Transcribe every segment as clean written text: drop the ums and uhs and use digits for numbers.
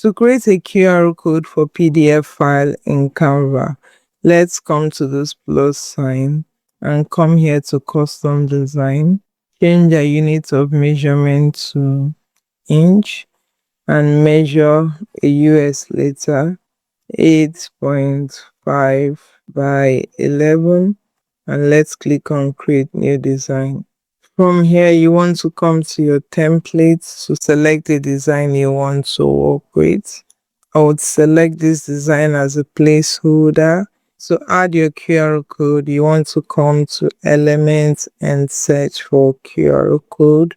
To create a QR code for PDF file in Canva, let's come to this plus sign and come here to custom design. Change the unit of measurement to inch and measure a US letter 8.5 by 11, and let's click on create new design. From here, you want to come to your templates to select a design you want to work with. I would select this design as a placeholder. To add your QR code, you want to come to Elements and search for QR code,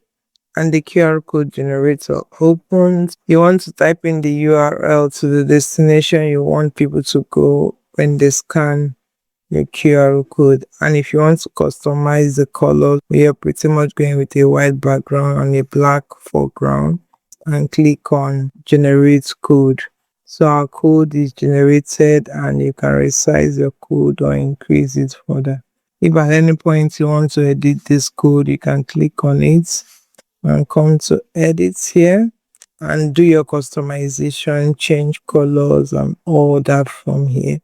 and the QR code generator opens. You want to type in the URL to the destination you want people to go when they scan your QR code. And if you want to customize the colors, we are pretty much going with a white background on a black foreground, and click on generate code. So our code is generated and you can resize your code or increase it further. If at any point you want to edit this code, you can click on it and come to edit here and do your customization, change colors and all that from here.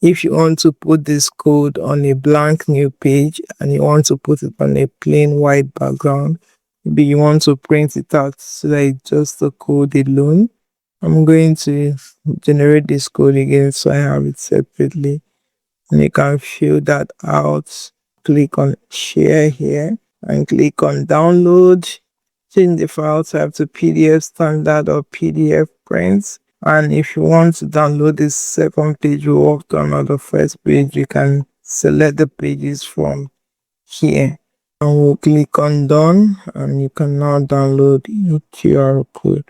If you want to put this code on a blank new page and you want to put it on a plain white background, maybe you want to print it out so that it's just the code alone, I'm going to generate this code again so I have it separately, and you can fill that out. Click on share here and click on download. Change the file type to PDF standard or PDF print. And if you want to download this second page we worked on or the first page, you can select the pages from here. And we'll click on done, and you can now download your QR code.